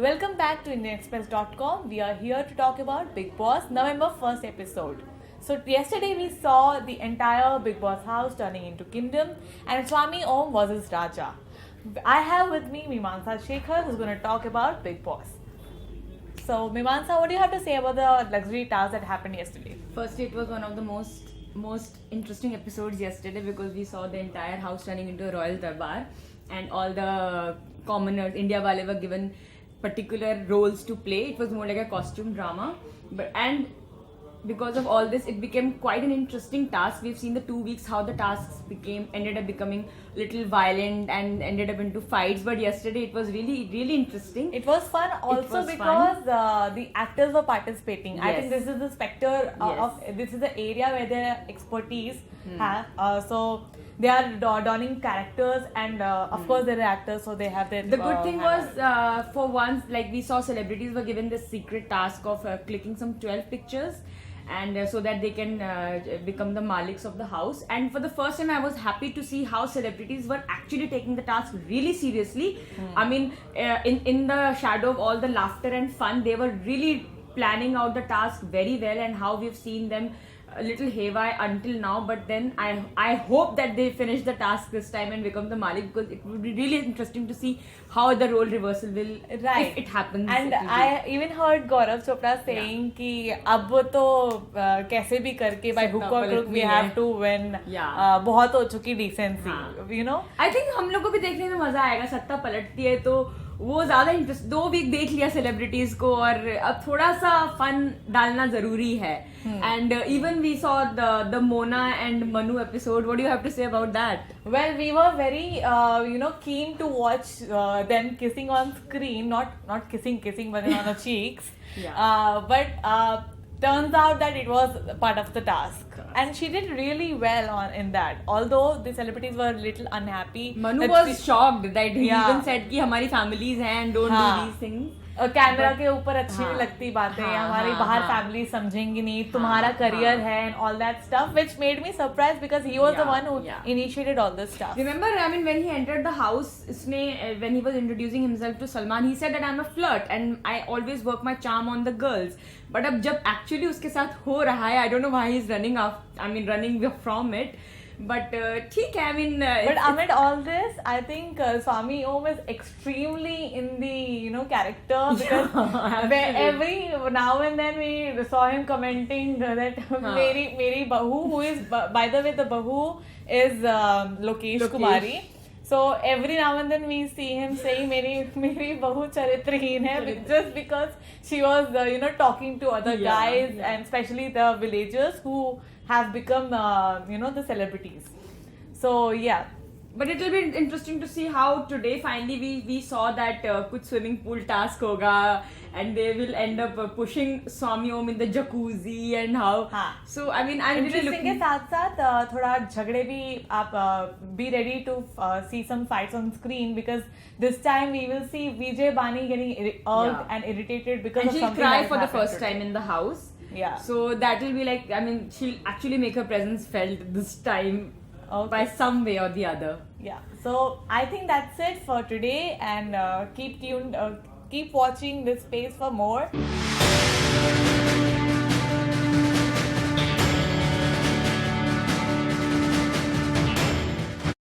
Welcome back to IndianExpress.com. We are here to talk about Bigg Boss November 1st episode. So yesterday we saw the entire Bigg Boss house turning into kingdom and Swami Om versus Raja. I have with me Mimamsa Shekhar who's going to talk about Bigg Boss. So Mimamsa, what do you have to say about the luxury task that happened yesterday? Firstly, it was one of the most interesting episodes yesterday because we saw the entire house turning into a royal darbar and all the commoners, India wale, were given particular roles to play. It was more like a costume drama, and because of all this, it became quite an interesting task. We've seen the 2 weeks how the tasks ended up becoming little violent and ended up into fights. But yesterday it was really interesting. It was fun also because the actors were participating. Yes. I think this is the specter of this is the area where their expertise have. So they are donning characters and of course they're actors, so they have their. The good thing was for once, like we saw celebrities were given this secret task of clicking some 12 pictures. And so that they can become the Maliks of the house. And for the first time, I was happy to see how celebrities were actually taking the task really seriously. I mean, in the shadow of all the laughter and fun, they were really planning out the task very well, and how we've seen them a little haywire until now. But then I hope that they finish the task this time and become the Malik, because it would be really interesting to see how the role reversal will, if it happens. And I even heard Gaurav Chopra saying कि अब तो कैसे भी करके by hook or crook we have to win. बहुत हो चुकी decency, you know. I think हम लोग को भी देखने में मजा आएगा. सत्ता पलटती है तो वो ज्यादा इंटरेस्ट. 2 वीक देख लिया सेलिब्रिटीज को और अब थोड़ा सा फन डालना जरूरी है. And even we saw the Mona and Manu episode. What do you have to say about that? Well, we were very keen to watch them kissing on screen, not kissing but on the cheeks. But turns out that it was part of the task, and she did really well in that. Although the celebrities were a little unhappy. Manu was shocked that he even said कि हमारी families हैं and don't do these things. Camera के ऊपर अच्छी नहीं लगती बातें, हमारी बाहर फैमिली समझेंगे नहीं, तुम्हारा करियर है and all that stuff, which made me surprised because he was the one who initiated all this stuff. Remember, I mean, when he entered the house, when he was introducing himself to Salman, he said that I'm a flirt and I always work my charm on the girls. But अब जब actually उसके साथ हो रहा है, I don't know why he's running from it. But ठीक है, I mean. But amid all this, I think Swami Om is extremely in the character, because every now and then we saw him commenting that मेरी बहू, who is by the way the bahu is Lokesh Kumari. So every now and then we see him saying मेरी बहू चरित्रहीन है, just because she was talking to other guys and especially the villagers who have become the celebrities. So yeah. But it will be interesting to see how today finally we saw that कुछ swimming pool task होगा and they will end up pushing Swami Om in the jacuzzi and how. So I mean, I'm really looking. के साथ थोड़ा झगड़े भी आप be ready to see some fights on screen, because this time we will see Vijay Bani getting irked and irritated because and of she'll something cry that for the happened first time in the house. Yeah. So that will be like, I mean, she'll actually make her presence felt this time by some way or the other. Yeah. So I think that's it for today, and keep tuned, keep watching this space for more.